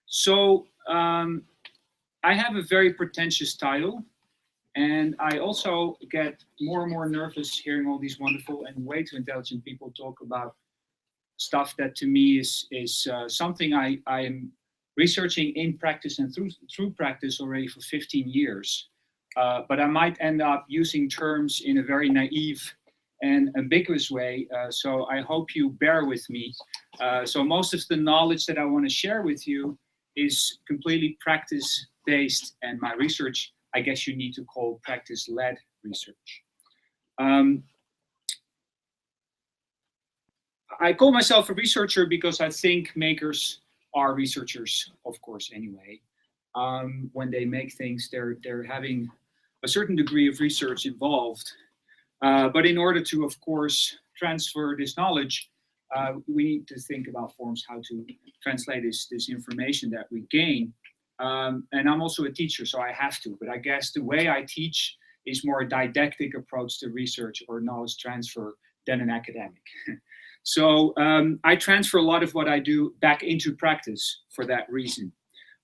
So I have a very pretentious title, and I also get more and more nervous hearing all these wonderful and way too intelligent people talk about stuff that to me is something I am researching in practice and through practice already for 15 years. But I might end up using terms in a very naive and ambiguous way, so I hope you bear with me. So most of the knowledge that I want to share with you is completely practice-based, and my research, I guess you need to call practice-led research. I call myself a researcher because I think makers are researchers, of course, anyway. When they make things, they're having a certain degree of research involved. But in order to, of course, transfer this knowledge, we need to think about forms how to translate this information that we gain. And I'm also a teacher, so I have to. But I guess the way I teach is more a didactic approach to research or knowledge transfer than an academic. So I transfer a lot of what I do back into practice for that reason.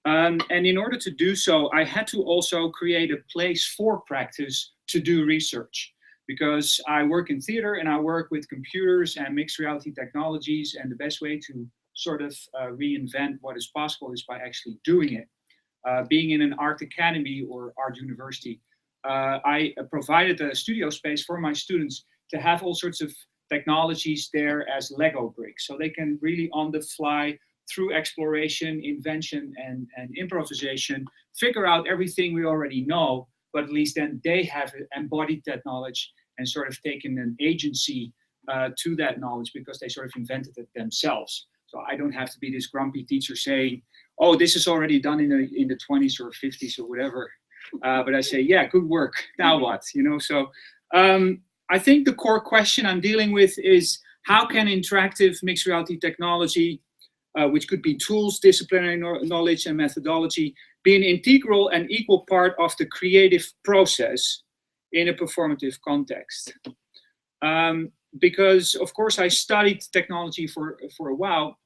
And in order to do so, I had to also create a place for practice to do research, because I work in theater and I work with computers and mixed reality technologies, and the best way to sort of reinvent what is possible is by actually doing it. Being in an art academy or art university, I provided a studio space for my students to have all sorts of technologies there as Lego bricks, so they can really on the fly, through exploration, invention, and improvisation, figure out everything we already know, but at least then they have embodied that knowledge and sort of taken an agency to that knowledge because they sort of invented it themselves. So I don't have to be this grumpy teacher saying, oh, this is already done in the 20s or 50s or whatever. But I say, yeah, good work. Now what? You know, so I think the core question I'm dealing with is how can interactive mixed reality technology, which could be tools, disciplinary knowledge, and methodology, be an integral and equal part of the creative process in a performative context? Because, of course, I studied technology for a while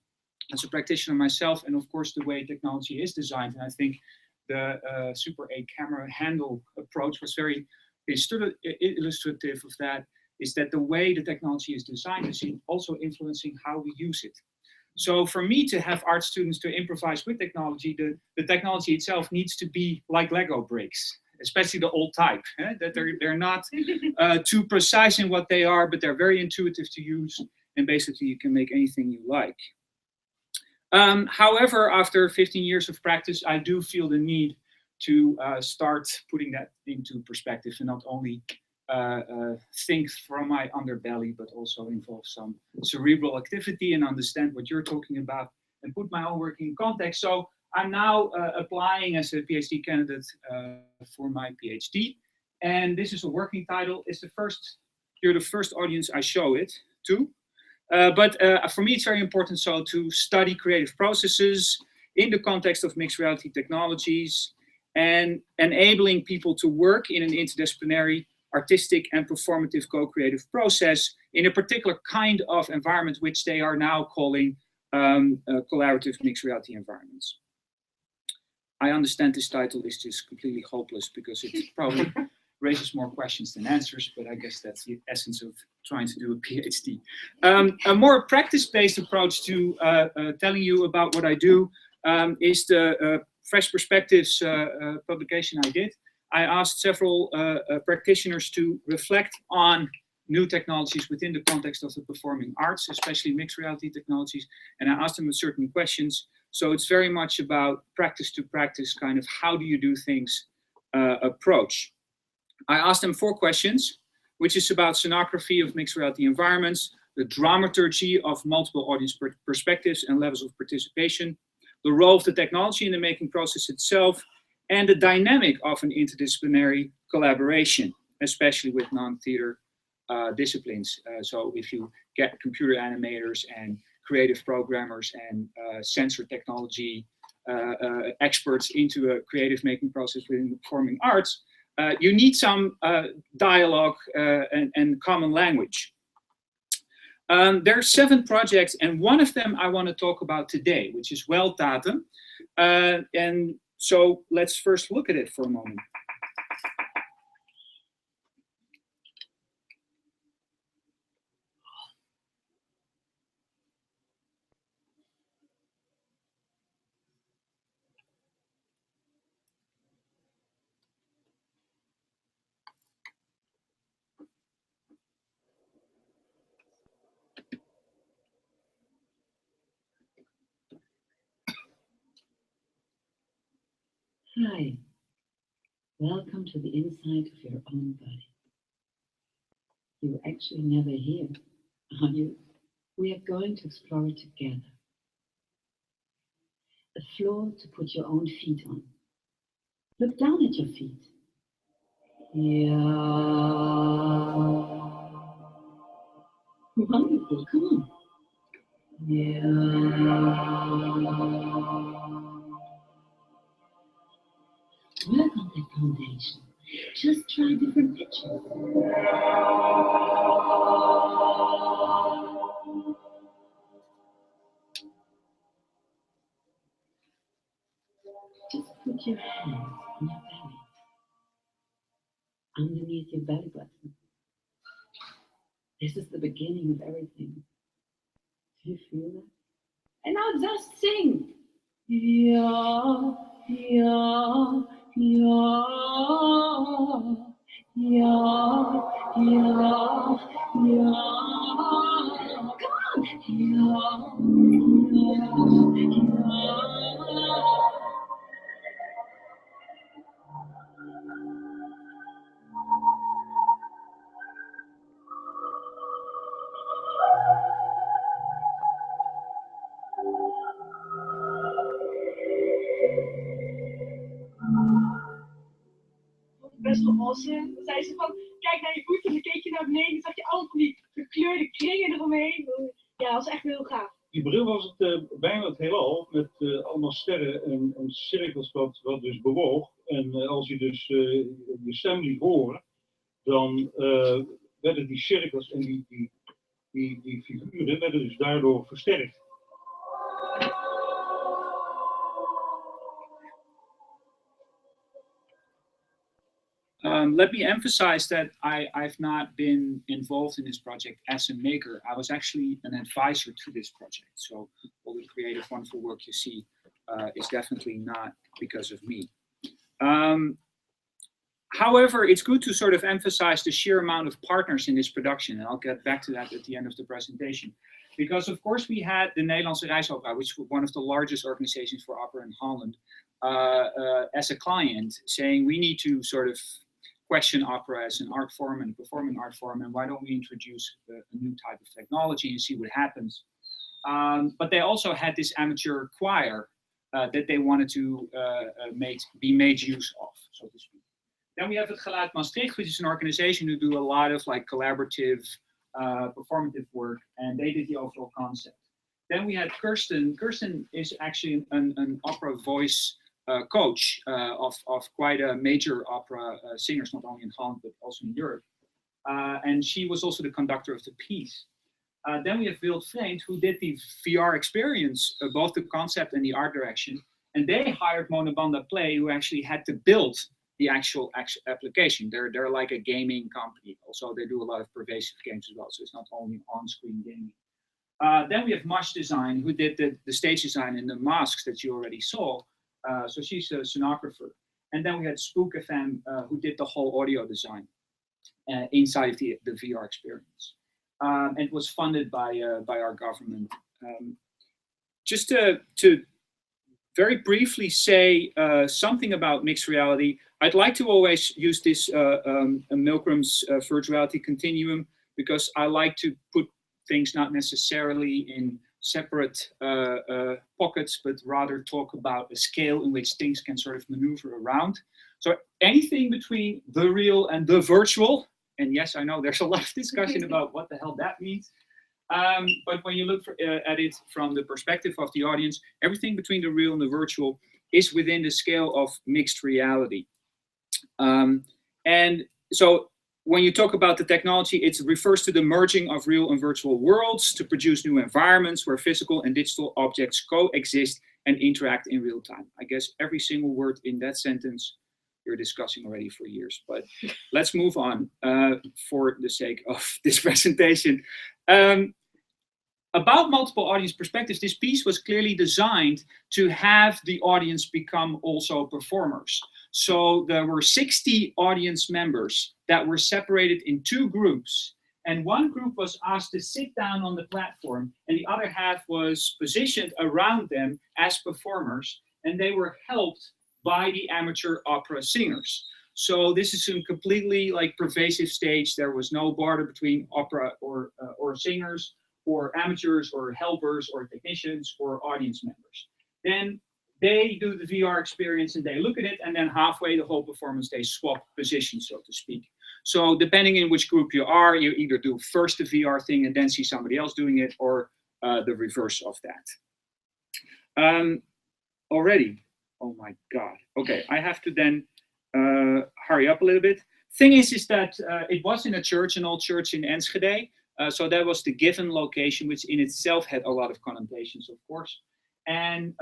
as a practitioner myself, and of course, the way technology is designed. And I think the Super 8 camera handle approach was very illustrative of that, is that the way the technology is designed is also influencing how we use it. So for me to have art students to improvise with technology, the technology itself needs to be like Lego bricks, especially the old type, that they're not too precise in what they are, but they're very intuitive to use, and basically you can make anything you like. However, after 15 years of practice, I do feel the need to start putting that into perspective and not only think from my underbelly, but also involve some cerebral activity and understand what you're talking about and put my own work in context. So I'm now applying as a PhD candidate for my PhD. And this is a working title. It's you're the first audience I show it to. But for me, it's very important to study creative processes in the context of mixed reality technologies and enabling people to work in an interdisciplinary, artistic and performative co-creative process in a particular kind of environment, which they are now calling collaborative mixed reality environments. I understand this title is just completely hopeless because it probably raises more questions than answers, but I guess that's the essence of trying to do a PhD. A more practice-based approach to telling you about what I do is the Fresh Perspectives publication I did. I asked several practitioners to reflect on new technologies within the context of the performing arts, especially mixed reality technologies, and I asked them certain questions. So it's very much about practice to practice, kind of how do you do things approach. I asked them 4 questions, which is about scenography of mixed reality environments, the dramaturgy of multiple audience perspectives and levels of participation, the role of the technology in the making process itself, and the dynamic of an interdisciplinary collaboration, especially with non-theater disciplines. So if you get computer animators and creative programmers and sensor technology experts into a creative making process within the performing arts, you need some dialogue and common language. There are 7 projects, and one of them I want to talk about today, which is Weltdatum. And so let's first look at it for a moment. Hi, welcome to the inside of your own body. You're actually never here, are you? We are going to explore it together. A floor to put your own feet on. Look down at your feet. Yeah. Wonderful, come on. Yeah. Work on that foundation. Just try different pitches. Just put your hands on your belly, underneath your belly button. This is the beginning of everything. Do you feel that? And now just sing. Yeah, yeah, yeah, yeah, yeah, yeah. Come on. Yeah, yeah, yeah. Best wel awesome. Dan zei ze van, kijk naar je voeten, dan keek je naar beneden, dan zag je allemaal van die gekleurde kringen eromheen. Ja, dat was echt heel gaaf. Die bril was het bijna het heelal, met allemaal sterren en cirkels wat dus bewoog. En als je dus je stem liet horen, dan werden die cirkels en die figuren werden dus daardoor versterkt. Let me emphasize that I've not been involved in this project as a maker. I was actually an advisor to this project. So all the creative, wonderful work you see is definitely not because of me. However, it's good to sort of emphasize the sheer amount of partners in this production. And I'll get back to that at the end of the presentation. Because of course we had the Nederlandse Reisopera, which was one of the largest organizations for opera in Holland, as a client, saying we need to sort of question opera as an art form and a performing art form, and why don't we introduce a new type of technology and see what happens. But they also had this amateur choir that they wanted to be made use of, so to speak. Then we have het Geluid Maastricht, which is an organization who do a lot of like collaborative, performative work, and they did the overall concept. Then we had Kirsten. Kirsten is actually an opera voice coach of quite a major opera singers, not only in Holland, but also in Europe. And she was also the conductor of the piece. Then we have Wild Vreemd, who did the VR experience, both the concept and the art direction. And they hired Monabanda Play, who actually had to build the actual application. They're like a gaming company. Also, they do a lot of pervasive games as well, so it's not only on-screen gaming. Then we have Mash Design, who did the stage design and the masks that you already saw. So she's a scenographer. And then we had Spook FM, who did the whole audio design inside the VR experience. And it was funded by our government. Just to very briefly say something about mixed reality, I'd like to always use this Milgram's virtuality continuum, because I like to put things not necessarily in separate pockets, but rather talk about a scale in which things can sort of maneuver around. So anything between the real and the virtual, and yes, I know there's a lot of discussion about what the hell that means. But when you look at it from the perspective of the audience, everything between the real and the virtual is within the scale of mixed reality. And so when you talk about the technology, it refers to the merging of real and virtual worlds to produce new environments where physical and digital objects coexist and interact in real time. I guess every single word in that sentence you're discussing already for years, but let's move on for the sake of this presentation. About multiple audience perspectives, this piece was clearly designed to have the audience become also performers. So there were 60 audience members that were separated in 2 groups. And one group was asked to sit down on the platform, and the other half was positioned around them as performers, and they were helped by the amateur opera singers. So this is a completely like pervasive stage. There was no border between opera or singers, or amateurs, or helpers, or technicians, or audience members. Then they do the VR experience and they look at it, and then halfway the whole performance they swap positions, so to speak. So depending in which group you are, you either do first the VR thing and then see somebody else doing it, or the reverse of that. Already, oh my God. Okay, I have to then hurry up a little bit. Thing is that it was in a church, an old church in Enschede. So that was the given location, which in itself had a lot of connotations, of course. And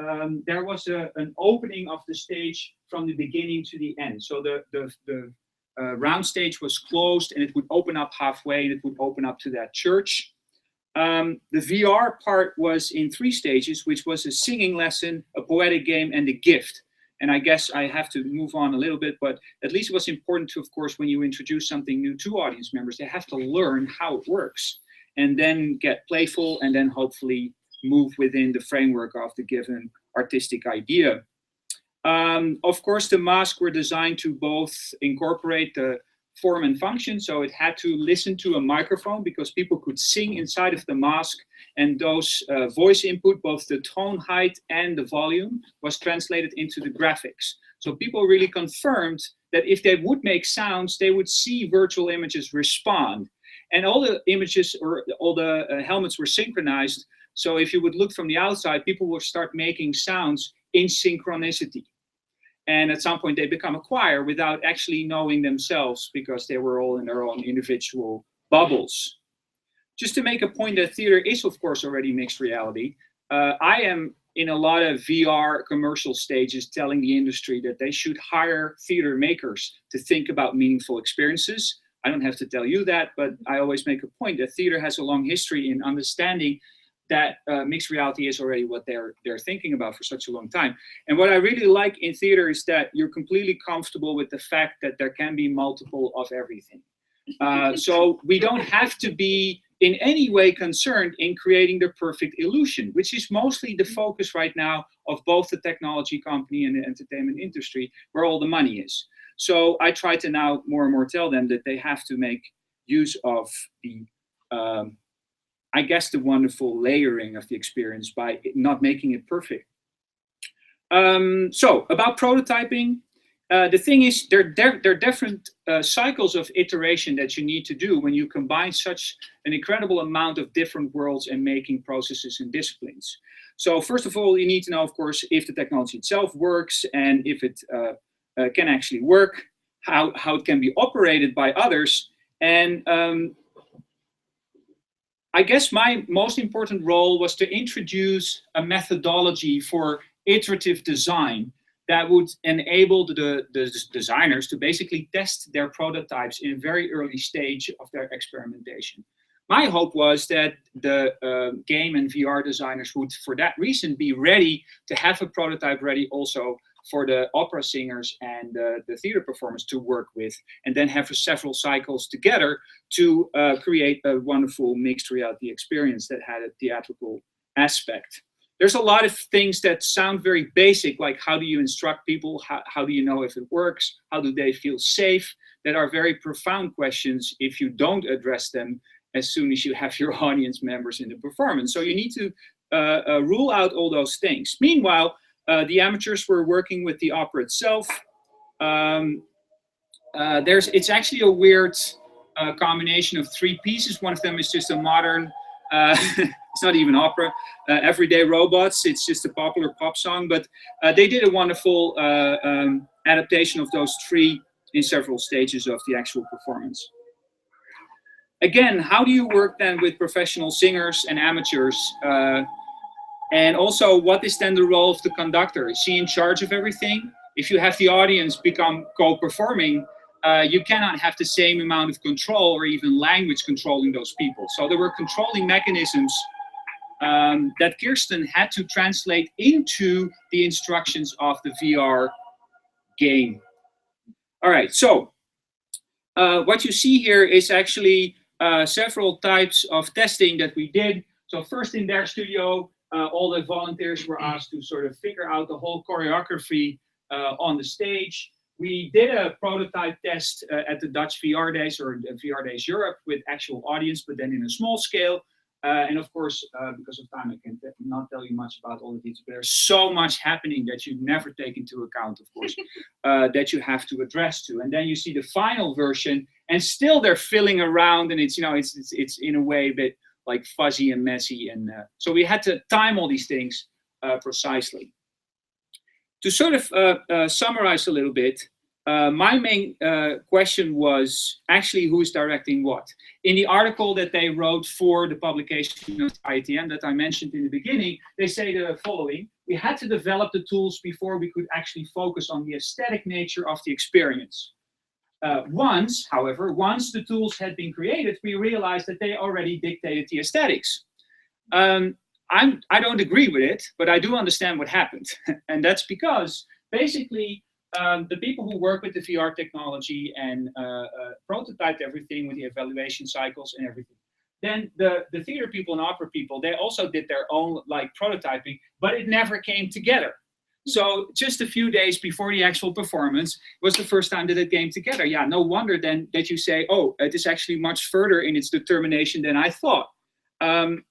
there was an opening of the stage from the beginning to the end. So the round stage was closed, and it would open up halfway, and it would open up to that church. The VR part was in 3 stages, which was a singing lesson, a poetic game, and a gift. And I guess I have to move on a little bit, but at least it was important to, of course, when you introduce something new to audience members, they have to learn how it works and then get playful and then hopefully move within the framework of the given artistic idea. Of course, the masks were designed to both incorporate the form and function. So it had to listen to a microphone because people could sing inside of the mask, and those voice input, both the tone height and the volume, was translated into the graphics. So people really confirmed that if they would make sounds, they would see virtual images respond. And all the images or all the helmets were synchronized. So if you would look from the outside, people would start making sounds in synchronicity. And at some point they become a choir without actually knowing themselves because they were all in their own individual bubbles. Just to make a point that theater is of course already mixed reality. I am in a lot of VR commercial stages telling the industry that they should hire theater makers to think about meaningful experiences. I don't have to tell you that, but I always make a point that theater has a long history in understanding that mixed reality is already what they're thinking about for such a long time. And what I really like in theater is that you're completely comfortable with the fact that there can be multiple of everything. So we don't have to be in any way concerned in creating the perfect illusion, which is mostly the focus right now of both the technology company and the entertainment industry, where all the money is. So I try to now more and more tell them that they have to make use of the I guess the wonderful layering of the experience by not making it perfect. So about prototyping, the thing is there are different cycles of iteration that you need to do when you combine such an incredible amount of different worlds and making processes and disciplines. So first of all, you need to know, of course, if the technology itself works and if it can actually work, how it can be operated by others. And I guess my most important role was to introduce a methodology for iterative design that would enable the designers to basically test their prototypes in a very early stage of their experimentation. My hope was that the game and VR designers would, for that reason, be ready to have a prototype ready also for the opera singers and the theater performers to work with, and then have several cycles together to create a wonderful mixed reality experience that had a theatrical aspect. There's a lot of things that sound very basic, like how do you instruct people? How do you know if it works? How do they feel safe? That are very profound questions if you don't address them as soon as you have your audience members in the performance. So you need to rule out all those things. Meanwhile, the amateurs were working with the opera itself. It's actually a weird combination of 3 pieces. One of them is just a modern, it's not even opera, Everyday Robots. It's just a popular pop song, but they did a wonderful adaptation of those 3 in several stages of the actual performance. Again, how do you work then with professional singers and amateurs? And also, what is then the role of the conductor? Is she in charge of everything? If you have the audience become co-performing, you cannot have the same amount of control or even language controlling those people. So there were controlling mechanisms that Kirsten had to translate into the instructions of the VR game. All right, so what you see here is actually several types of testing that we did. So first in their studio, all the volunteers were asked to sort of figure out the whole choreography on the stage. We did a prototype test at the Dutch VR Days or VR Days Europe with actual audience, but then in a small scale. And of course, because of time, I can not tell you much about all of these, but there's so much happening that you never take into account, of course, that you have to address to. And then you see the final version, and still they're filling around, and it's, you know, it's in a way a bit like fuzzy and messy. And so we had to time all these things precisely. To sort of summarize a little bit, my main question was actually who's directing what. In the article that they wrote for the publication of ITM that I mentioned in the beginning, they say the following: we had to develop the tools before we could actually focus on the aesthetic nature of the experience. Once the tools had been created, we realized that they already dictated the aesthetics. I don't agree with it, but I do understand what happened. And that's because basically the people who work with the VR technology and prototyped everything with the evaluation cycles and everything. Then the theater people and opera people, they also did their own like prototyping, but it never came together. So just a few days before the actual performance was the first time that it came together. Yeah, no wonder then that you say, oh, it is actually much further in its determination than I thought. And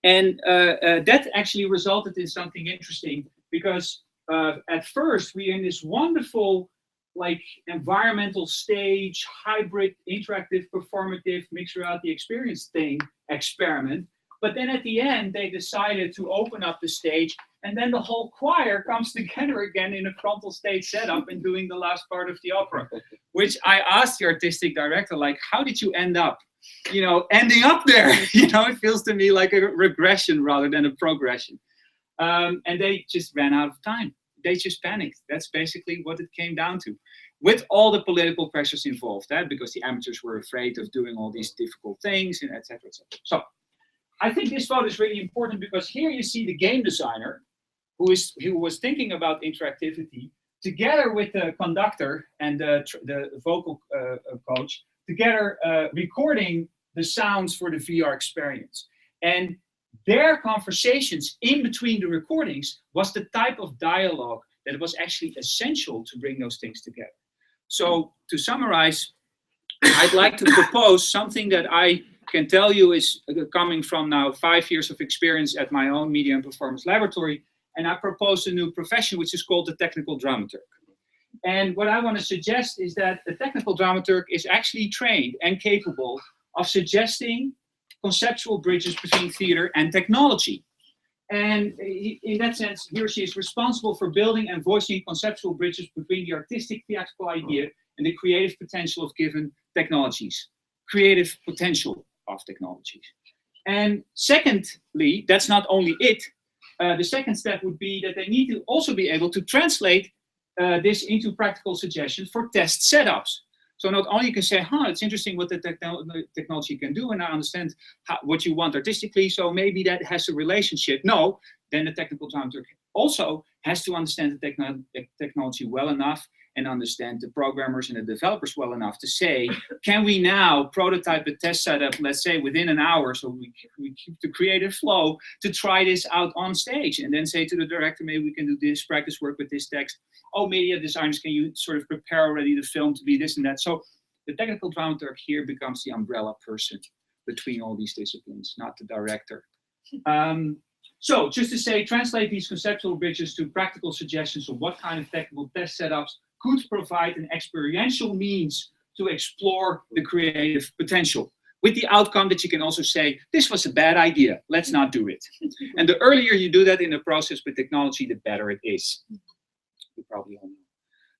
that actually resulted in something interesting because at first we in this wonderful like environmental stage, hybrid, interactive, performative, mixed reality experience thing experiment. But then at the end, they decided to open up the stage, and then the whole choir comes together again in a frontal stage setup and doing the last part of the opera, which I asked the artistic director, like, how did you end up, you know, ending up there? You know, it feels to me like a regression rather than a progression. And they just ran out of time. They just panicked. That's basically what it came down to, with all the political pressures involved, because the amateurs were afraid of doing all these difficult things, and et cetera, et cetera. So I think this photo is really important because here you see the game designer who was thinking about interactivity together with the conductor and the vocal coach, together recording the sounds for the VR experience. And their conversations in between the recordings was the type of dialogue that was actually essential to bring those things together. So to summarize, I'd like to propose something that I can tell you is coming from now 5 years of experience at my own media and performance laboratory. And I propose a new profession, which is called the technical dramaturge. And what I want to suggest is that the technical dramaturge is actually trained and capable of suggesting conceptual bridges between theater and technology. And in that sense, he or she is responsible for building and voicing conceptual bridges between the artistic theatrical idea and the creative potential of given technologies. Creative potential of technologies. And secondly, that's not only it. The second step would be that they need to also be able to translate this into practical suggestions for test setups. So not only you can say, it's interesting what the technology can do, and I understand what you want artistically, so maybe that has a relationship. No, then the technical dramaturg also has to understand the technology well enough and understand the programmers and the developers well enough to say, can we now prototype a test setup, let's say within an hour, so we keep the creative flow to try this out on stage, and then say to the director, maybe we can do this practice work with this text. Oh, media designers, can you sort of prepare already the film to be this and that? So the technical dramaturg here becomes the umbrella person between all these disciplines, not the director. So just to say, translate these conceptual bridges to practical suggestions of what kind of technical test setups could provide an experiential means to explore the creative potential, with the outcome that you can also say, this was a bad idea, let's not do it. And the earlier you do that in the process with technology, the better it is. You probably all know.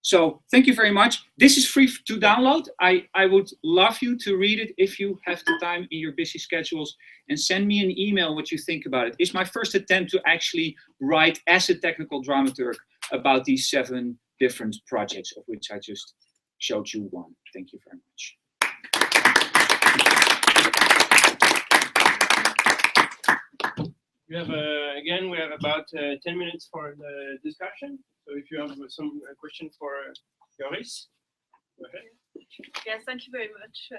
So thank you very much. This is free to download. I would love you to read it if you have the time in your busy schedules, and send me an email what you think about it. It's my first attempt to actually write as a technical dramaturg about these 7 different projects, of which I just showed you one. Thank you very much. We have again, we have about 10 minutes for the discussion. So if you have some question for Joris, go ahead. Yes, thank you very much.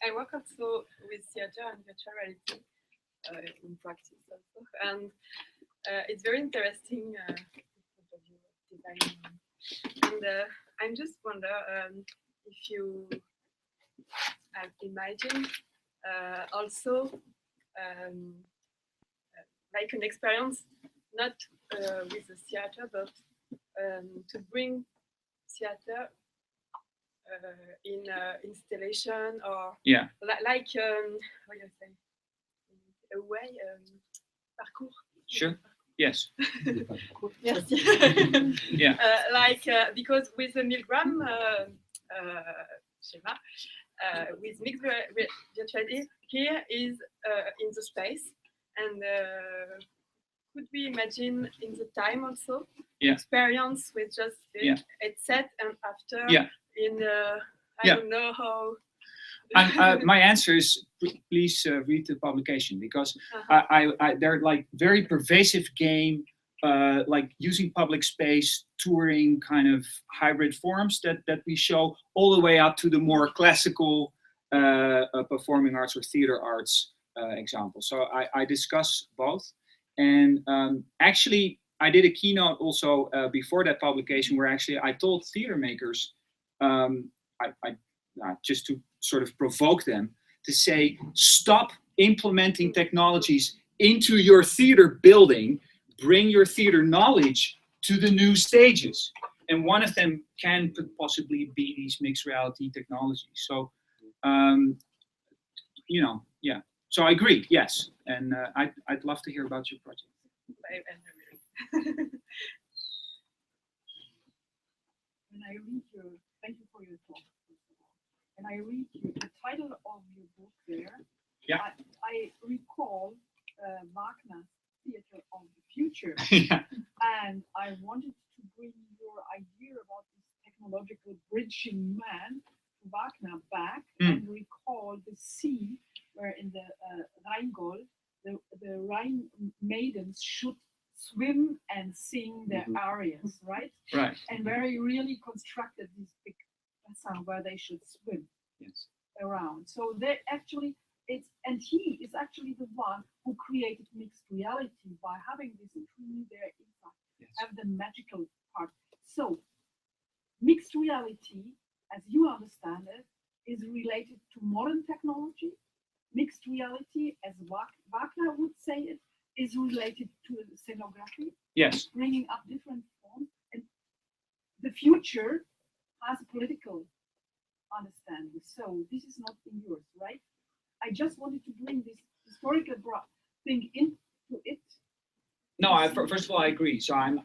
I work also with theater and virtual reality in practice also, and it's very interesting design. And I'm just wonder if you imagine also like an experience, not with the theater, but to bring theater in installation, or like what do you say, a way parcours. Sure. Yes. Merci. Yeah. Like because with the Milgram schema, with mixed virtuality, here is in the space, and could we imagine in the time also experience with just the headset, and after in I don't know how. My answer is please read the publication, because they're like very pervasive game, like using public space, touring kind of hybrid forms that we show, all the way up to the more classical performing arts or theater arts examples. So I discuss both. And actually, I did a keynote also before that publication, where actually I told theater makers, just to sort of provoke them, to say, stop implementing technologies into your theater building, bring your theater knowledge to the new stages. And one of them can possibly be these mixed reality technologies. So, you know, yeah. So I agree, yes. And I'd love to hear about your project. When I read thank you for your talk. And I read the title of your book there, I recall Wagner's Theatre of the Future. And I wanted to bring your idea about this technological bridging man to Wagner back and recall the scene where in the Rheingold, the Rhine maidens should swim and sing their arias, right? Right. And where he really constructed this big bassin where they should swim around. So they actually, he is actually the one who created mixed reality by having this tree there inside, have the magical part. So mixed reality, as you understand it, is related to modern technology. Mixed reality, as Wagner would say it, is related to scenography. Yes. Bringing up different forms. And the future has a political understanding. So this is not in yours, right? I just wanted to bring this historical thing into it. No, first of all, I agree. So I'm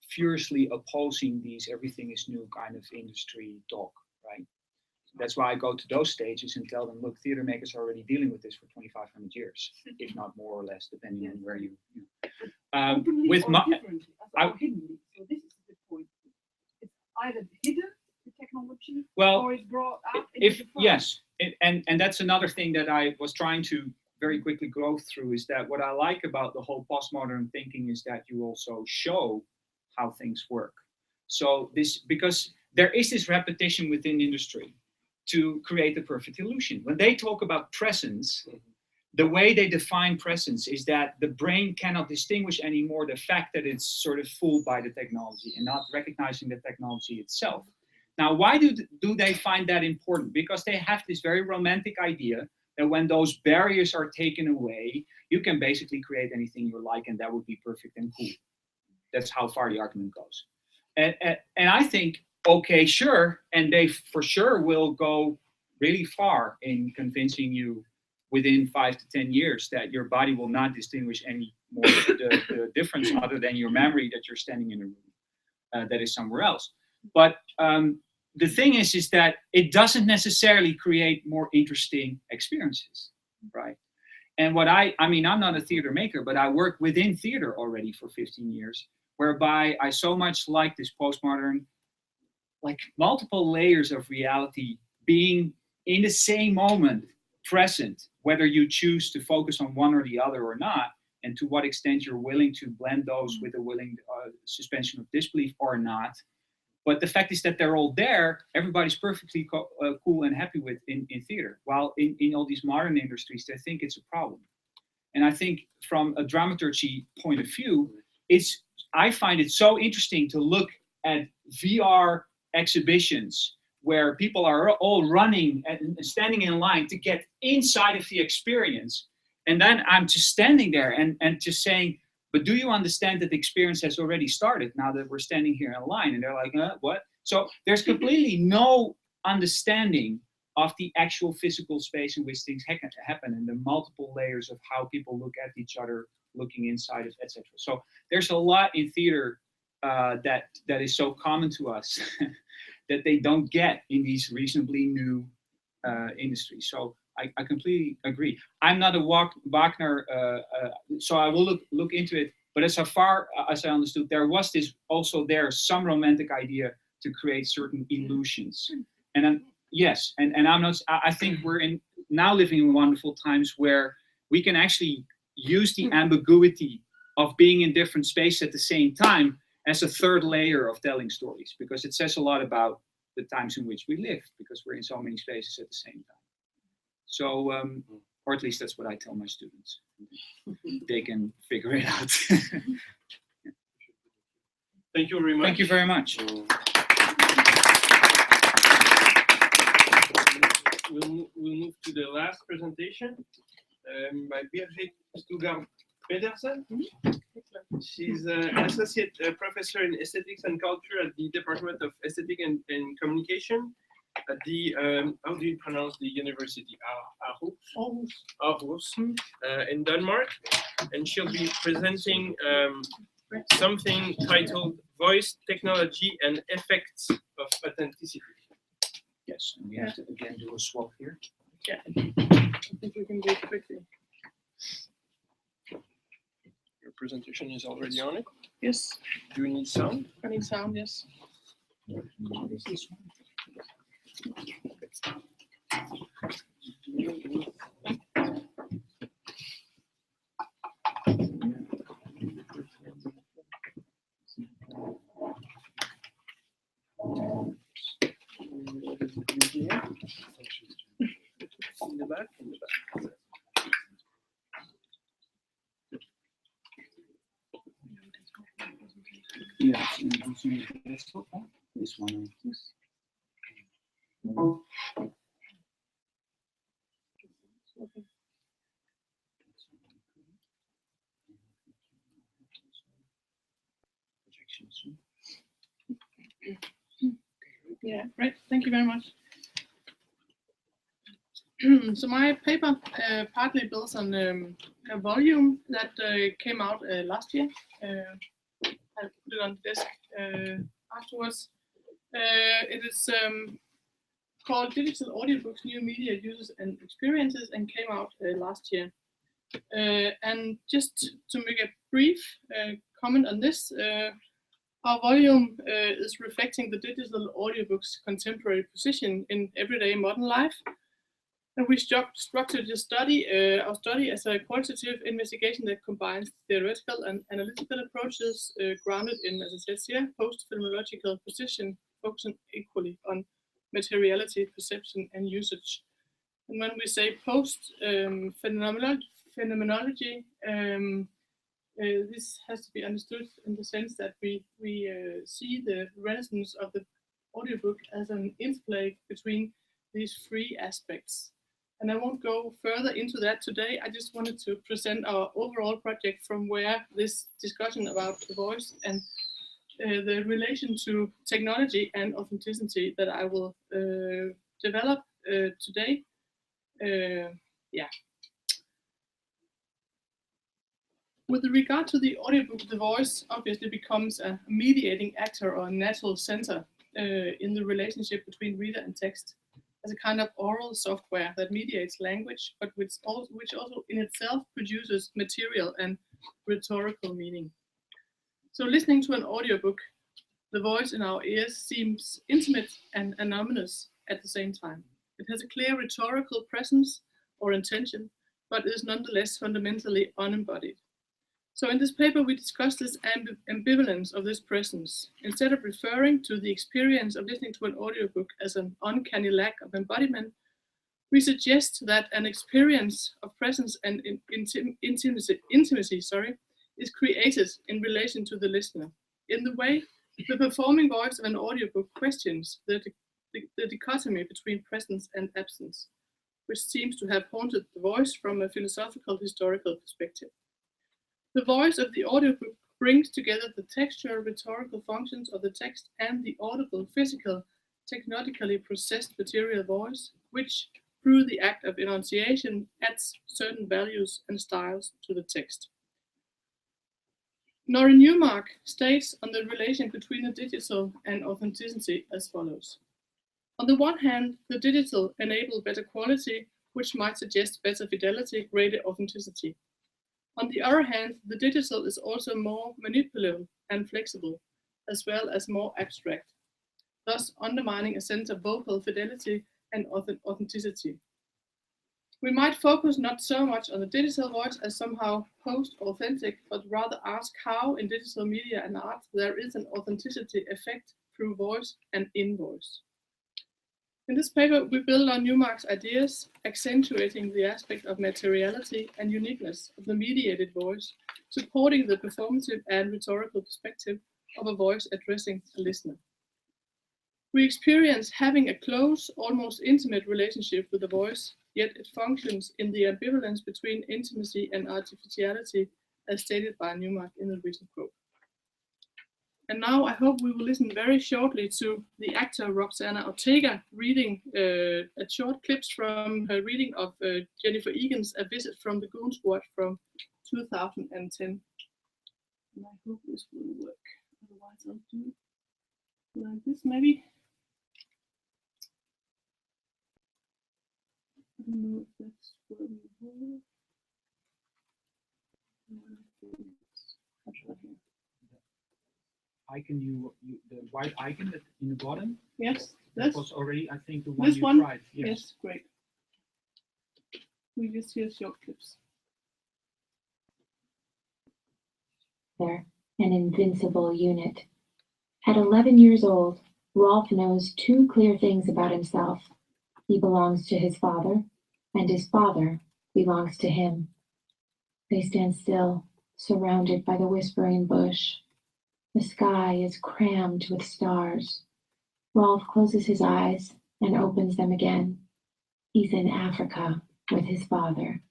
furiously opposing these everything is new kind of industry talk, right? That's why I go to those stages and tell them, look, theater makers are already dealing with this for 2,500 years, if not more or less, depending on where you. With my, hiddenly. So this is the point. It's either hidden, the technology, or it's brought up. And that's another thing that I was trying to very quickly go through, is that what I like about the whole postmodern thinking is that you also show how things work. So because there is this repetition within industry to create the perfect illusion. When they talk about presence, the way they define presence is that the brain cannot distinguish anymore the fact that it's sort of fooled by the technology and not recognizing the technology itself. Now, why do they find that important? Because they have this very romantic idea that when those barriers are taken away, you can basically create anything you like, and that would be perfect and cool. That's how far the argument goes. And I think, okay, sure, and they for sure will go really far in convincing you within 5 to 10 years that your body will not distinguish any more the difference other than your memory that you're standing in a room that is somewhere else. But the thing is that it doesn't necessarily create more interesting experiences, right? And what I mean, I'm not a theater maker, but I work within theater already for 15 years, whereby I so much like this postmodern, like multiple layers of reality being in the same moment present, whether you choose to focus on one or the other or not, and to what extent you're willing to blend those with a willing suspension of disbelief or not. But the fact is that they're all there, everybody's perfectly cool and happy with in theater. While in all these modern industries, they think it's a problem. And I think from a dramaturgy point of view, I find it so interesting to look at VR exhibitions where people are all running and standing in line to get inside of the experience. And then I'm just standing there and just saying, but do you understand that the experience has already started now that we're standing here in line? And they're like, what? So there's completely no understanding of the actual physical space in which things happen and the multiple layers of how people look at each other, looking inside of, etc. So there's a lot in theater that is so common to us that they don't get in these reasonably new industries. So I completely agree. I'm not a Wagner, so I will look into it. But as far as I understood, there was some romantic idea to create certain illusions. And then, yes, and I'm not. I think we're now living in wonderful times where we can actually use the ambiguity of being in different spaces at the same time as a third layer of telling stories, because it says a lot about the times in which we live, because we're in so many spaces at the same time. So, or at least that's what I tell my students. They can figure it out. Thank you very much. Thank you very much. We'll move to the last presentation by Birgitte Stougaard Pedersen. She's an associate professor in aesthetics and culture at the Department of Aesthetic and Communication at the, how do you pronounce the university? Aarhus, in Denmark. And she'll be presenting something titled Voice, Technology and Effects of Authenticity. Yes, and we have to again do a swap here. Yeah, I think we can do it quickly. Your presentation is already on it? Yes, Do you need sound? I need sound, yes. In the back, in the back. Yeah, this one. Yeah, great. Thank you very much. So my paper partly builds on a volume that came out last year. I put it on the desk afterwards. It is called Digital Audiobooks, New Media Uses and Experiences, and came out last year. And just to make a brief comment on this, our volume is reflecting the digital audiobooks' contemporary position in everyday modern life. And we structured the study, our study as a qualitative investigation that combines theoretical and analytical approaches grounded in, as I said here, post-phenomenological position, focusing equally on materiality, perception, and usage. And when we say post-phenomenology, this has to be understood in the sense that we see the renaissance of the audiobook as an interplay between these three aspects. And I won't go further into that today. I just wanted to present our overall project from where this discussion about the voice and the relation to technology and authenticity that I will develop today. With regard to the audiobook, the voice obviously becomes a mediating actor or a natural center in the relationship between reader and text, as a kind of oral software that mediates language, but which also in itself produces material and rhetorical meaning. So listening to an audiobook, the voice in our ears seems intimate and anonymous at the same time. It has a clear rhetorical presence or intention, but is nonetheless fundamentally unembodied. So in this paper, we discuss this ambivalence of this presence. Instead of referring to the experience of listening to an audiobook as an uncanny lack of embodiment, we suggest that an experience of presence and intimacy is created in relation to the listener. In the way, the performing voice of an audiobook questions the dichotomy between presence and absence, which seems to have haunted the voice from a philosophical historical perspective. The voice of the audiobook brings together the textual rhetorical functions of the text and the audible, physical, technologically processed material voice, which, through the act of enunciation, adds certain values and styles to the text. Nora Newmark states on the relation between the digital and authenticity as follows. On the one hand, the digital enables better quality, which might suggest better fidelity, greater authenticity. On the other hand, the digital is also more manipulable and flexible, as well as more abstract, thus undermining a sense of vocal fidelity and authenticity. We might focus not so much on the digital voice as somehow post-authentic, but rather ask how in digital media and art there is an authenticity effect through voice and in voice. In this paper, we build on Newmark's ideas, accentuating the aspect of materiality and uniqueness of the mediated voice, supporting the performative and rhetorical perspective of a voice addressing a listener. We experience having a close, almost intimate relationship with the voice, yet it functions in the ambivalence between intimacy and artificiality, as stated by Newmark in the recent quote. And now I hope we will listen very shortly to the actor Roxana Ortega reading a short clips from her reading of Jennifer Egan's A Visit from the Goon Squad from 2010. And I hope this will work. Otherwise I'll do like this maybe. I don't know if that's where we were. I'll try here. Icon the white icon in the bottom. Yes, that was already, I think, the one this you one? tried. Yes, great. We just hear short clips. They're an invincible unit. At 11 years old, Rolf knows two clear things about himself. He belongs to his father, and his father belongs to him. They stand still, surrounded by the whispering bush. The sky is crammed with stars. Rolf closes his eyes and opens them again. He's in Africa with his father.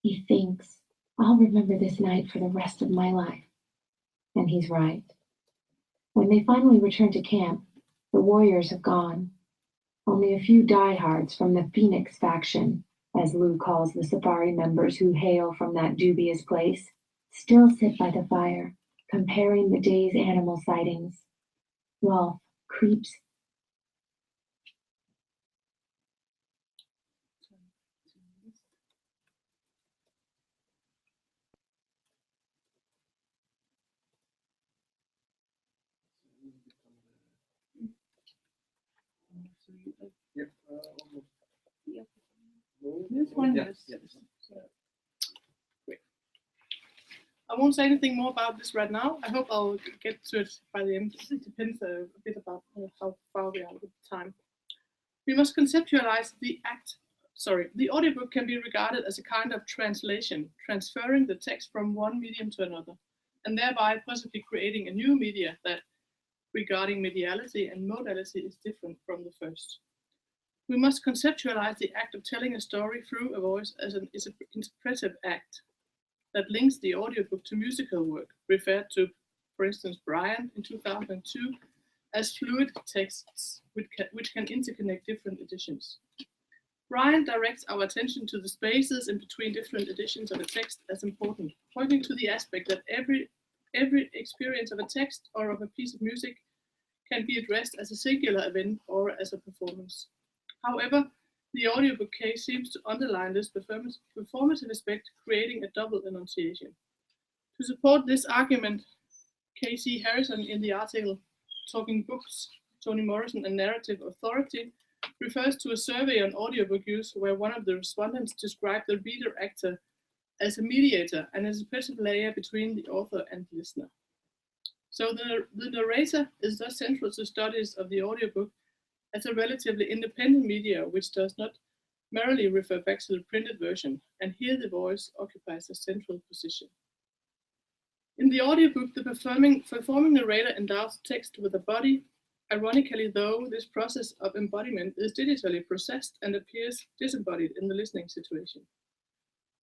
He thinks, I'll remember this night for the rest of my life. And he's right. When they finally return to camp, the warriors have gone. Only a few diehards from the Phoenix faction, as Lou calls the safari members who hail from that dubious place, still sit by the fire, comparing the day's animal sightings. Rolf creeps. This one, yes. Great. I won't say anything more about this right now. I hope I'll get to it by the end. It depends a bit about how far we are with time. We must conceptualize the audiobook can be regarded as a kind of translation, transferring the text from one medium to another, and thereby possibly creating a new media that, regarding mediality and modality, is different from the first. We must conceptualize the act of telling a story through a voice as an interpretive act that links the audiobook to musical work, referred to, for instance, Brian in 2002, as fluid texts which can interconnect different editions. Ryan directs our attention to the spaces in between different editions of a text as important, pointing to the aspect that every experience of a text or of a piece of music can be addressed as a singular event or as a performance. However, the audiobook case seems to underline this performative aspect, creating a double enunciation. To support this argument, K.C. Harrison in the article Talking Books, Toni Morrison and Narrative Authority refers to a survey on audiobook use where one of the respondents described the reader actor as a mediator and as a passive layer between the author and the listener. So the narrator is thus central to studies of the audiobook as a relatively independent media which does not merely refer back to the printed version, and here the voice occupies a central position. In the audiobook, the performing narrator endows text with a body. Ironically, though, this process of embodiment is digitally processed and appears disembodied in the listening situation.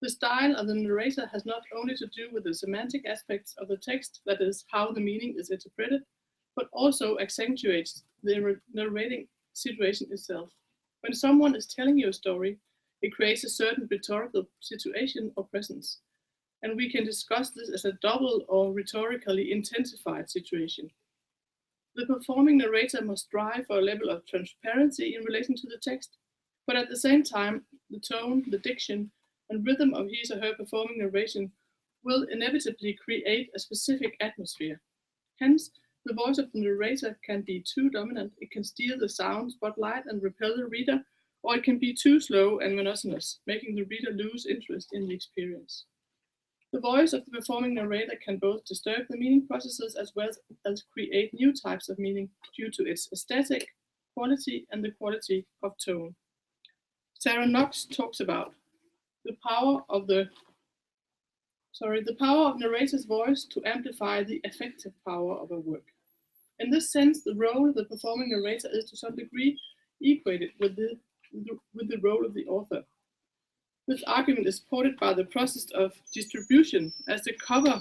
The style of the narrator has not only to do with the semantic aspects of the text, that is, how the meaning is interpreted, but also accentuates the narrating situation itself. When someone is telling you a story, it creates a certain rhetorical situation or presence, and we can discuss this as a double or rhetorically intensified situation. The performing narrator must strive for a level of transparency in relation to the text, but at the same time, the tone, the diction, and rhythm of his or her performing narration will inevitably create a specific atmosphere. Hence, the voice of the narrator can be too dominant, it can steal the sound spotlight and repel the reader, or it can be too slow and monotonous, making the reader lose interest in the experience. The voice of the performing narrator can both disturb the meaning processes as well as create new types of meaning due to its aesthetic quality and the quality of tone. Sarah Knox talks about the power of narrator's voice to amplify the affective power of a work. In this sense, the role of the performing narrator is to some degree equated with the role of the author. This argument is supported by the process of distribution, as the cover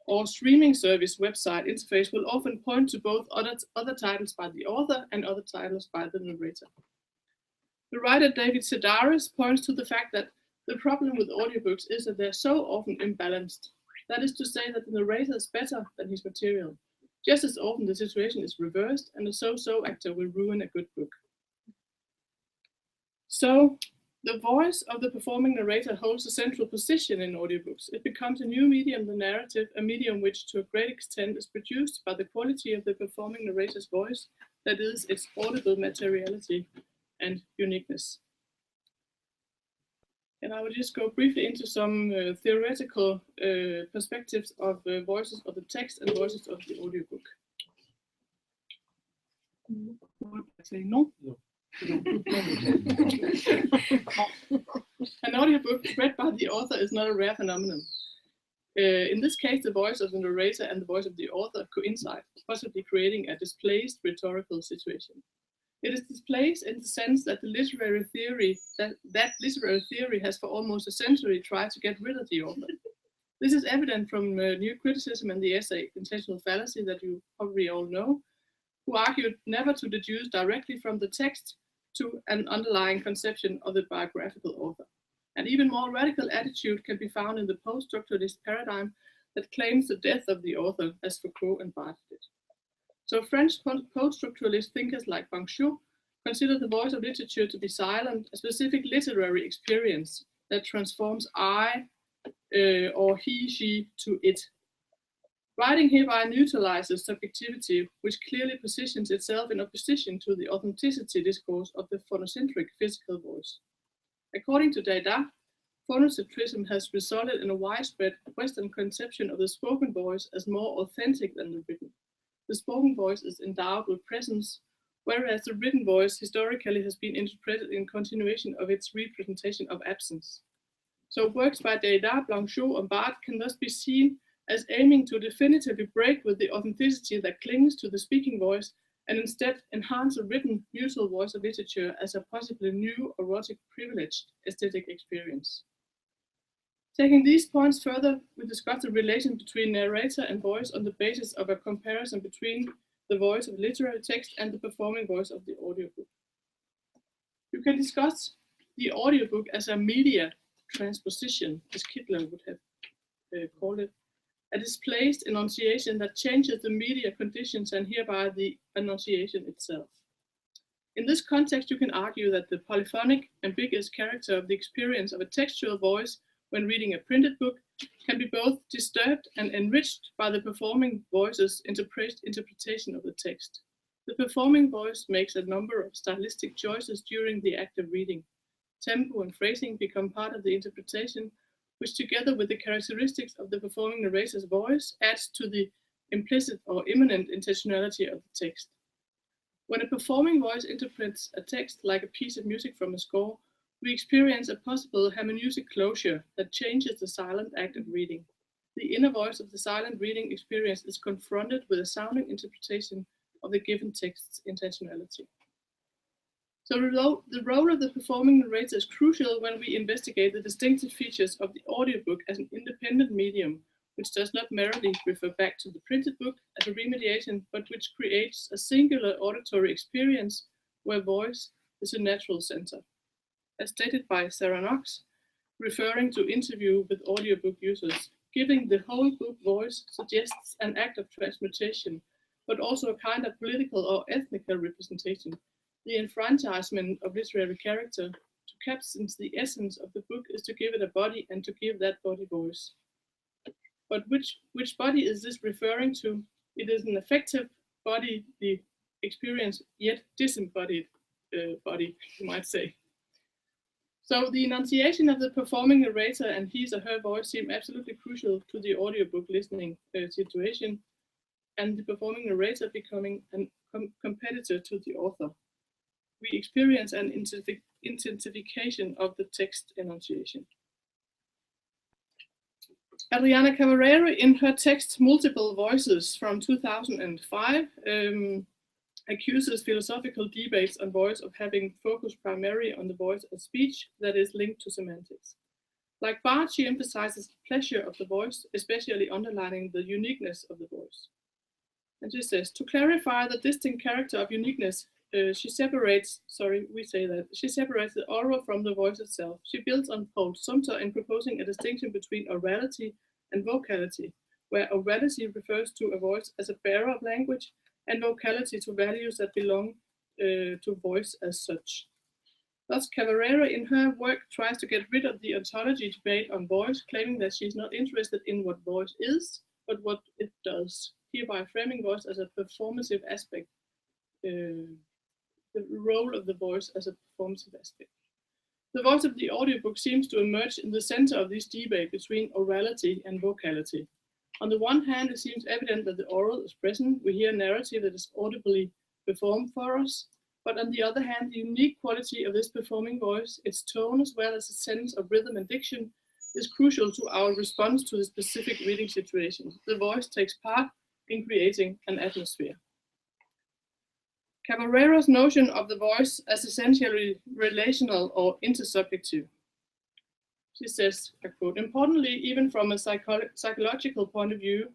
or streaming service website interface will often point to both other titles by the author and other titles by the narrator. The writer David Sedaris points to the fact that the problem with audiobooks is that they're so often imbalanced. That is to say that the narrator is better than his material. Just as often the situation is reversed and a so-so actor will ruin a good book. So, the voice of the performing narrator holds a central position in audiobooks. It becomes a new medium, the narrative, a medium which to a great extent is produced by the quality of the performing narrator's voice, that is, its audible materiality and uniqueness. And I will just go briefly into some theoretical perspectives of voices of the text and voices of the audiobook. No. An audiobook read by the author is not a rare phenomenon. In this case, the voice of the narrator and the voice of the author coincide, possibly creating a displaced rhetorical situation. It is displaced in the sense that the literary theory has for almost a century tried to get rid of the author. This is evident from new criticism and the essay Intentional Fallacy that you probably all know, who argued never to deduce directly from the text to an underlying conception of the biographical author. An even more radical attitude can be found in the post-structuralist paradigm that claims the death of the author, as Foucault and Barthes did. So French post-structuralist thinkers like Banchot consider the voice of literature to be silent, a specific literary experience that transforms I or he, she to it. Writing hereby neutralizes subjectivity, which clearly positions itself in opposition to the authenticity discourse of the phonocentric physical voice. According to Derrida, phonocentrism has resulted in a widespread Western conception of the spoken voice as more authentic than the written. The spoken voice is endowed with presence, whereas the written voice historically has been interpreted in continuation of its representation of absence. So works by Derrida, Blanchot, and Barthes can thus be seen as aiming to definitively break with the authenticity that clings to the speaking voice and instead enhance the written neutral voice of literature as a possibly new erotic privileged aesthetic experience. Taking these points further, we discuss the relation between narrator and voice on the basis of a comparison between the voice of literary text and the performing voice of the audiobook. You can discuss the audiobook as a media transposition, as Kittler would have called it, a displaced enunciation that changes the media conditions and hereby the enunciation itself. In this context, you can argue that the polyphonic, ambiguous character of the experience of a textual voice when reading a printed book can be both disturbed and enriched by the performing voice's interpretation of the text. The performing voice makes a number of stylistic choices during the act of reading. Tempo and phrasing become part of the interpretation, which together with the characteristics of the performing narrator's voice adds to the implicit or immanent intentionality of the text. When a performing voice interprets a text like a piece of music from a score, we experience a possible hermeneutic closure that changes the silent act of reading. The inner voice of the silent reading experience is confronted with a sounding interpretation of the given text's intentionality. So the role of the performing narrator is crucial when we investigate the distinctive features of the audiobook as an independent medium, which does not merely refer back to the printed book as a remediation, but which creates a singular auditory experience where voice is a natural center. As stated by Sarah Knox, referring to interview with audiobook users, giving the whole book voice suggests an act of transmutation, but also a kind of political or ethnical representation. The enfranchisement of literary character to capture the essence of the book is to give it a body and to give that body voice. But which body is this referring to? It is an affective body, the experience, yet disembodied body, you might say. So the enunciation of the performing narrator and his or her voice seem absolutely crucial to the audiobook listening situation, and the performing narrator becoming a competitor to the author. We experience an intensification of the text enunciation. Eliana Cammareri, in her text Multiple Voices from 2005, accuses philosophical debates on voice of having focused primarily on the voice as speech that is linked to semantics. Like Barthes, she emphasizes the pleasure of the voice, especially underlining the uniqueness of the voice. And she says, to clarify the distinct character of uniqueness, she separates the oral from the voice itself. She builds on Paul Sumter in proposing a distinction between orality and vocality, where orality refers to a voice as a bearer of language and vocality to values that belong to voice as such. Thus, Cammareri in her work tries to get rid of the ontology debate on voice, claiming that she is not interested in what voice is, but what it does, hereby framing voice as a performative aspect, the role of the voice as a performative aspect. The voice of the audiobook seems to emerge in the center of this debate between orality and vocality. On the one hand, it seems evident that the oral is present. We hear a narrative that is audibly performed for us. But on the other hand, the unique quality of this performing voice, its tone as well as a sense of rhythm and diction, is crucial to our response to the specific reading situation. The voice takes part in creating an atmosphere. Cammareri's notion of the voice as essentially relational or intersubjective. She says, I quote, importantly, even from a psychological point of view,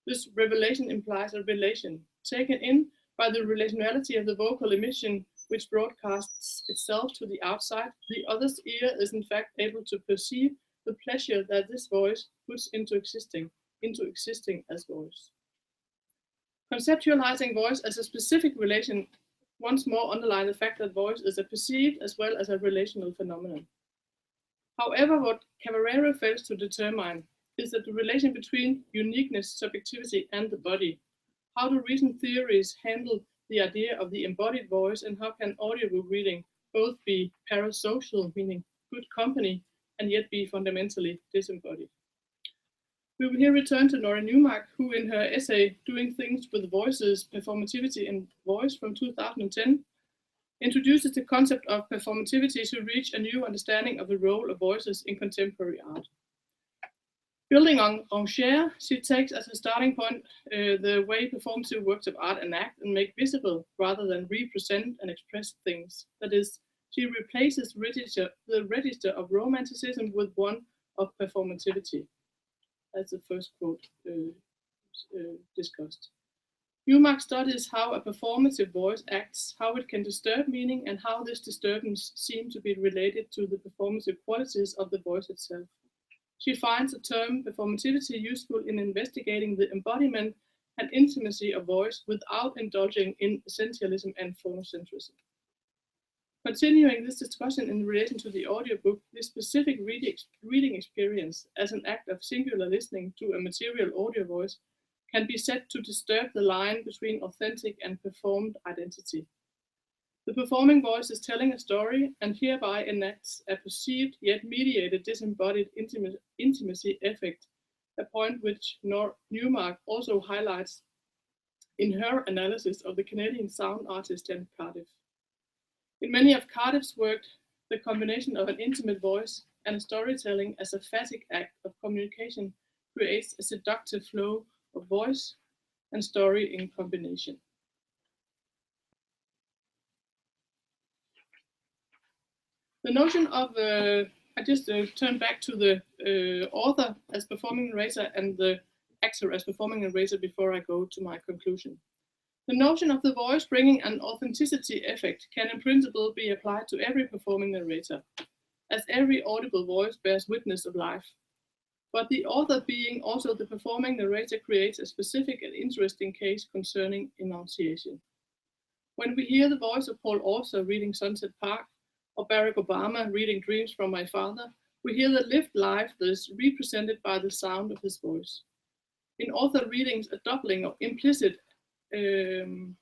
this revelation implies a relation taken in by the relationality of the vocal emission, which broadcasts itself to the outside. The other's ear is in fact able to perceive the pleasure that this voice puts into existing as voice. Conceptualizing voice as a specific relation once more underlines the fact that voice is a perceived as well as a relational phenomenon. However, what Cammareri fails to determine is that the relation between uniqueness, subjectivity, and the body. How do recent theories handle the idea of the embodied voice, and how can audiobook reading both be parasocial, meaning good company, and yet be fundamentally disembodied? We will here return to Nora Newmark, who in her essay, Doing Things with Voices, Performativity and Voice from 2010, introduces the concept of performativity to reach a new understanding of the role of voices in contemporary art. Building on Ranger, she takes as a starting point the way performative works of art enact and make visible rather than represent and express things. That is, she replaces the register of romanticism with one of performativity. That's the first quote discussed. Newmark studies how a performative voice acts, how it can disturb meaning, and how this disturbance seems to be related to the performative qualities of the voice itself. She finds the term performativity useful in investigating the embodiment and intimacy of voice without indulging in essentialism and phonocentrism. Continuing this discussion in relation to the audiobook, this specific reading experience as an act of singular listening to a material audio voice can be said to disturb the line between authentic and performed identity. The performing voice is telling a story and hereby enacts a perceived yet mediated disembodied intimacy effect, a point which Newmark also highlights in her analysis of the Canadian sound artist Jan Cardiff. In many of Cardiff's work, the combination of an intimate voice and storytelling as a phatic act of communication creates a seductive flow of voice and story in combination. The notion of, I just turn back to the author as performing narrator and the actor as performing narrator before I go to my conclusion. The notion of the voice bringing an authenticity effect can in principle be applied to every performing narrator, as every audible voice bears witness of life. But the author being also the performing narrator creates a specific and interesting case concerning enunciation. When we hear the voice of Paul Auster reading Sunset Park, or Barack Obama reading Dreams from My Father, we hear the lived life that is represented by the sound of his voice. In author readings, a doubling of implicit and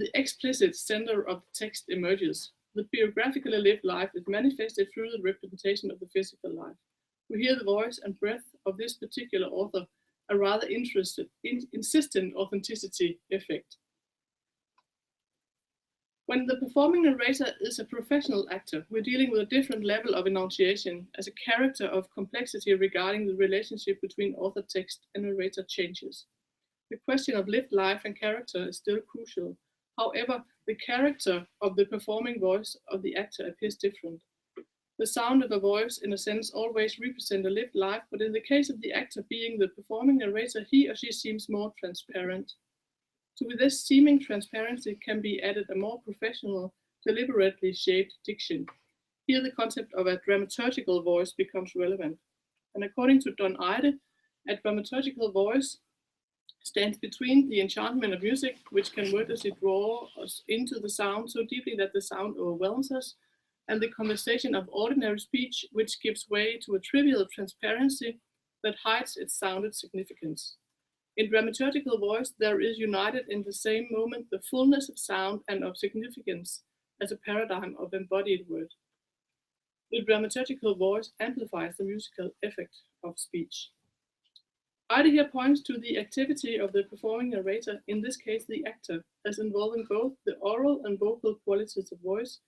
the explicit center of the text emerges. The biographically lived life is manifested through the representation of the physical life. We hear the voice and breath of this particular author, a rather insistent authenticity effect. When the performing narrator is a professional actor, we're dealing with a different level of enunciation as a character of complexity regarding the relationship between author text and narrator changes. The question of lived life and character is still crucial. However, the character of the performing voice of the actor appears different. The sound of a voice, in a sense, always represents a lived life, but in the case of the actor being the performing narrator, he or she seems more transparent. To this seeming transparency can be added a more professional, deliberately shaped diction. Here the concept of a dramaturgical voice becomes relevant. And according to Don Eide, a dramaturgical voice stands between the enchantment of music, which can wordlessly draw us into the sound so deeply that the sound overwhelms us, and the conversation of ordinary speech, which gives way to a trivial transparency that hides its sounded significance. In dramaturgical voice, there is united in the same moment the fullness of sound and of significance as a paradigm of embodied word. The dramaturgical voice amplifies the musical effect of speech. Eide here points to the activity of the performing narrator, in this case the actor, as involving both the oral and vocal qualities of voice,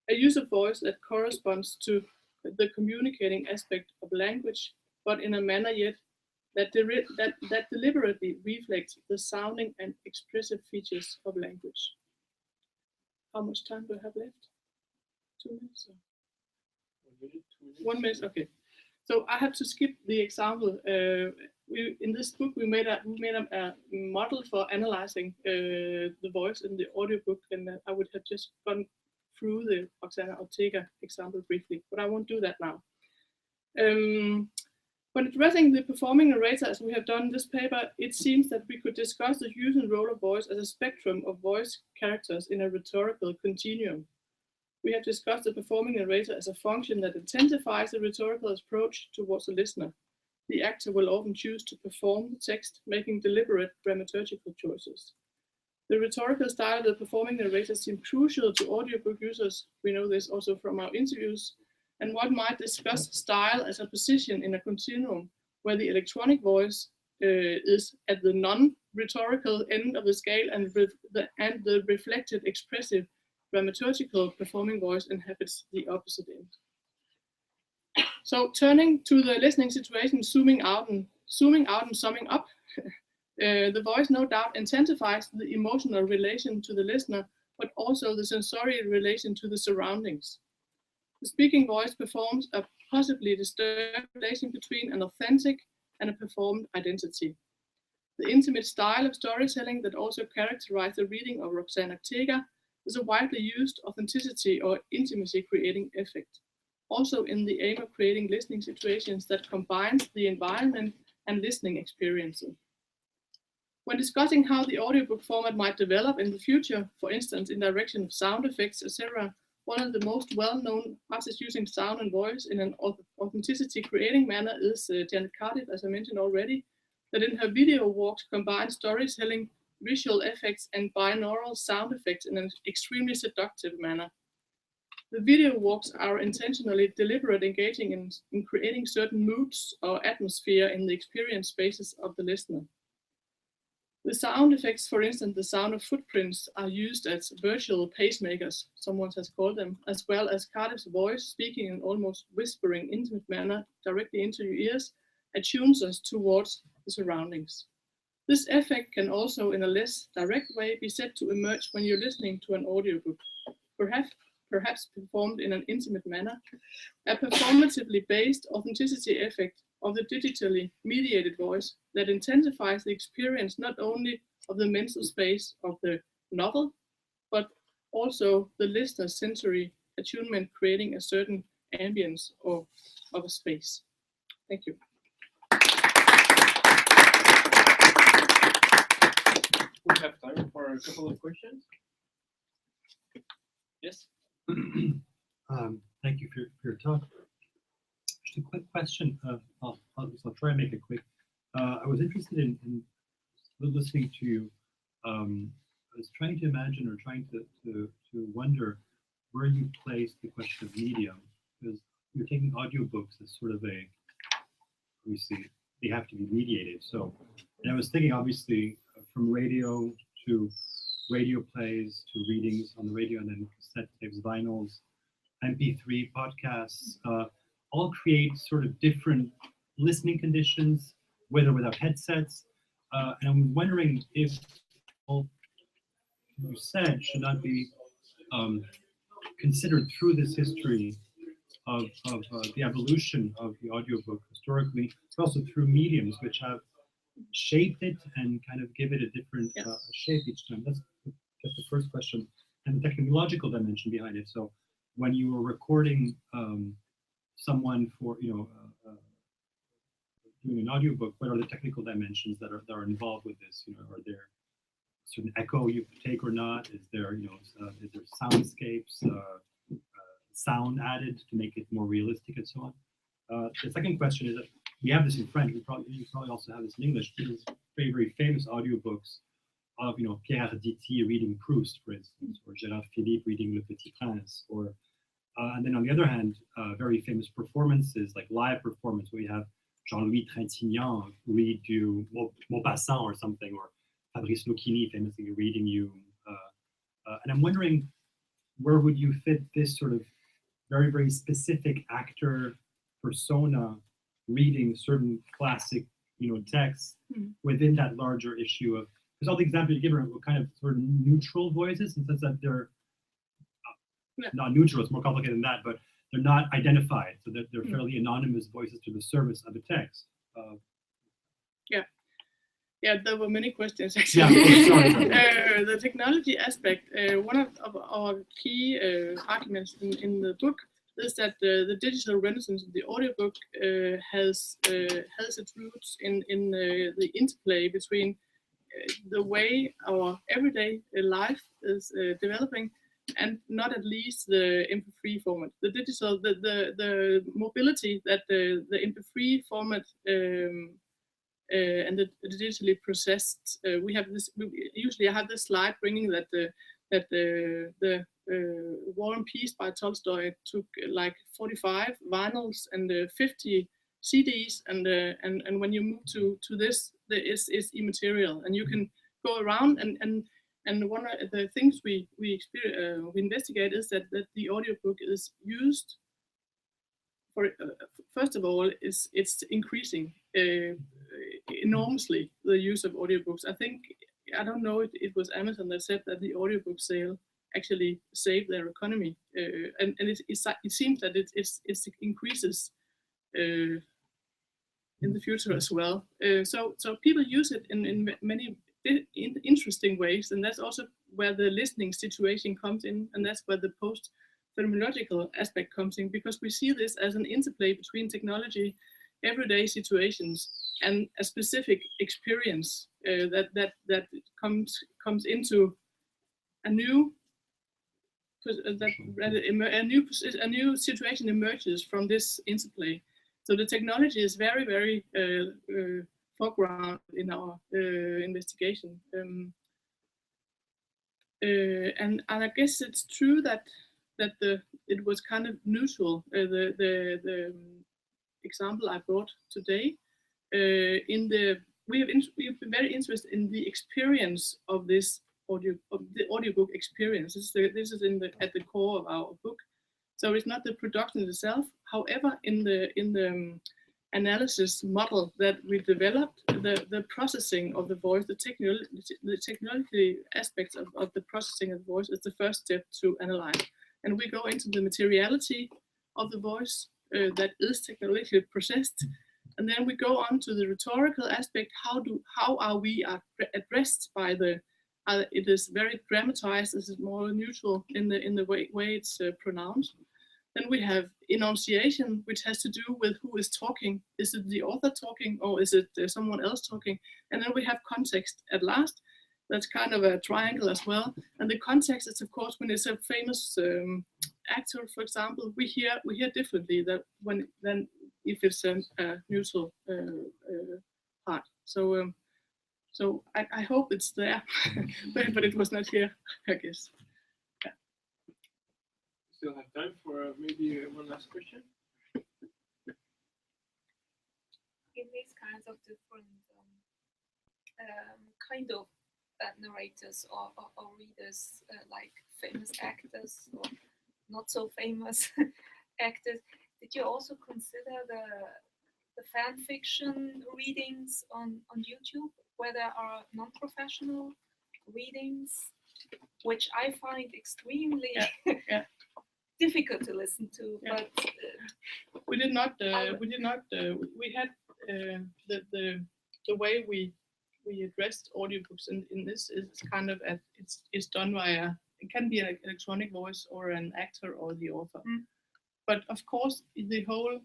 a use of voice that corresponds to the communicating aspect of language, but in a manner yet that deliberately reflects the sounding and expressive features of language. How much time do I have left? 2 minutes? Or? 1 minute, 2 minutes. 1 minute, okay. So I have to skip the example. In this book, we made a model for analyzing the voice in the audiobook, and I would have just gone through the Oksana Ortega example briefly, but I won't do that now. When addressing the performing narrator, as we have done in this paper, it seems that we could discuss the use and role of voice as a spectrum of voice characters in a rhetorical continuum. We have discussed the performing narrator as a function that intensifies the rhetorical approach towards the listener. The actor will often choose to perform the text, making deliberate dramaturgical choices. The rhetorical style of the performing narrator seems crucial to audiobook users. We know this also from our interviews. And one might discuss style as a position in a continuum where the electronic voice is at the non-rhetorical end of the scale, and the reflected expressive dramaturgical performing voice inhabits the opposite end. So turning to the listening situation, zooming out and summing up, the voice no doubt intensifies the emotional relation to the listener, but also the sensory relation to the surroundings. The speaking voice performs a possibly disturbed relation between an authentic and a performed identity. The intimate style of storytelling that also characterized the reading of Roxane Ortega is a widely used authenticity or intimacy creating effect, also in the aim of creating listening situations that combines the environment and listening experiences. When discussing how the audiobook format might develop in the future, for instance, in direction of sound effects, etc., one of the most well-known artists using sound and voice in an authenticity-creating manner is Janet Cardiff, as I mentioned already, that in her video walks combines storytelling, visual effects, and binaural sound effects in an extremely seductive manner. The video walks are intentionally deliberate, engaging in creating certain moods or atmosphere in the experience spaces of the listener. The sound effects, for instance, the sound of footprints, are used as virtual pacemakers, someone has called them, as well as Cardiff's voice speaking in almost whispering, intimate manner directly into your ears, attunes us towards the surroundings. This effect can also, in a less direct way, be said to emerge when you're listening to an audiobook, perhaps performed in an intimate manner, a performatively based authenticity effect of the digitally mediated voice that intensifies the experience not only of the mental space of the novel, but also the listener's sensory attunement, creating a certain ambience of a space. Thank you. We have time for a couple of questions. Yes? Thank you for your talk. Just a quick question. I'll try and make it quick. I was interested in listening to you. I was trying to imagine or trying to wonder where you place the question of medium, because you're taking audiobooks as sort of a, obviously they have to be mediated. So, and I was thinking obviously from radio to radio plays to readings on the radio, and then cassette tapes, vinyls, MP3, podcasts, all create sort of different listening conditions, with or without headsets. And I'm wondering if all you said should not be considered through this history of the evolution of the audiobook historically, but also through mediums which have shaped it and kind of give it a different shape each time. That's the first question, and the technological dimension behind it. So when you were recording someone for, doing an audiobook, what are the technical dimensions that are involved with this? Are there certain echo you take or not? Is there, is there soundscapes, sound added to make it more realistic and so on? The second question is that we have this in French. You probably also have this in English. These very, very famous audiobooks of, Pierre Arditi reading Proust, for instance, or Gérard Philippe reading Le Petit Prince, or and then on the other hand, very famous performances like live performance where you have Jean-Louis Trintignant read you Maupassant or something, or Fabrice Lucchini famously reading you. And I'm wondering, where would you fit this sort of very, very specific actor persona reading certain classic, texts within that larger issue of, because all the examples you give are kind of sort of neutral voices in the sense that they're not neutral, it's more complicated than that, but they're not identified, so they're fairly anonymous voices to the service of the text. Yeah, there were many questions actually. Yeah, the technology aspect, one of our key arguments in the book is that the digital renaissance of the audiobook has its roots in the interplay between the way our everyday life is developing, and not at least the MP3 format. The digital, the mobility that the MP3 format and the digitally processed. We have this. Usually, I have this slide bringing that the War and Peace by Tolstoy took like 45 vinyls and 50 CDs, and when you move to this, it's immaterial, and you can go around and one of the things we investigate is that the audiobook is used for first of all it's increasing enormously the use of audiobooks. I don't know, it was Amazon that said that the audiobook sale actually saved their economy, and it seems that it increases in the future as well. So people use it in many interesting ways, and that's also where the listening situation comes in, and that's where the post-phenomenological aspect comes in, because we see this as an interplay between technology, everyday situations, and a specific experience that comes into a new a new situation emerges from this interplay. So the technology is very, very foreground in our investigation, and I guess it's true that it was kind of neutral. The example I brought today, we've been very interested in the experience of this the audiobook experience. This is at the core of our book. So it's not the production itself. However, in the analysis model that we developed, the processing of the voice, the technology aspects of the processing of the voice is the first step to analyze. And we go into the materiality of the voice that is technologically processed. And then we go on to the rhetorical aspect. How are we addressed by the it is very dramatized. This is more neutral in the way it's pronounced. Then we have enunciation, which has to do with who is talking. Is it the author talking, or is it someone else talking? And then we have context at last. That's kind of a triangle as well. And the context is, of course, when it's a famous actor, for example, we hear differently than if it's a neutral part. So I hope it's there, but it was not here, I guess. Yeah. Still have time for maybe one last question. In these kinds of different kind of narrators or readers, like famous actors or not so famous actors, did you also consider the fan fiction readings on YouTube, where there are non-professional readings, which I find extremely difficult to listen to? Yeah. But we did not. We had the way we addressed audiobooks in this is kind of it's done via, it can be an electronic voice or an actor or the author. But of course, the whole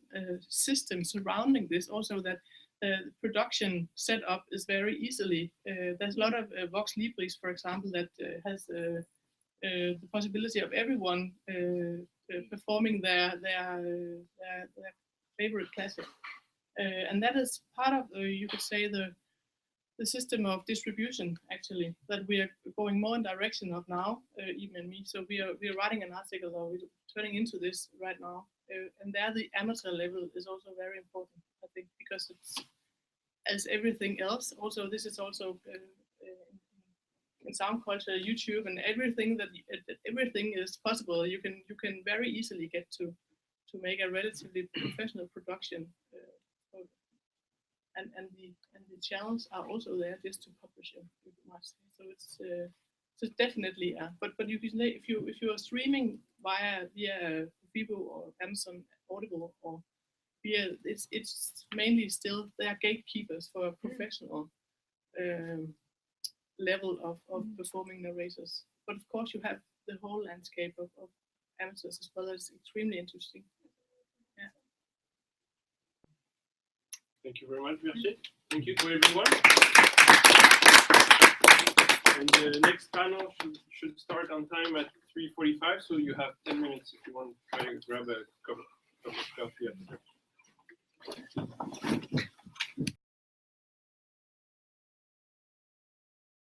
system surrounding this, also that the production setup is very easily. There's a lot of Vox Libris, for example, that has the possibility of everyone performing their favorite classic, and that is part of you could say the system of distribution, actually, that we are going more in direction of now, even and me. So we are writing an article, or we're turning into this right now, and there the amateur level is also very important, I think, because it's, as everything else, also this is also in sound culture, YouTube, and everything everything is possible. You can very easily get to make a relatively professional production. And the channels are also there just to publish it, you must say. So it's definitely but you can say if you are streaming via Vivo or Amazon Audible or via it's mainly still they are gatekeepers for a professional level of performing narrators. But of course you have the whole landscape of amateurs as well. It's extremely interesting. Thank you very much, Birgitte. Thank you to everyone. And the next panel should start on time at 3:45, so you have 10 minutes if you want to try to grab a cup of coffee after.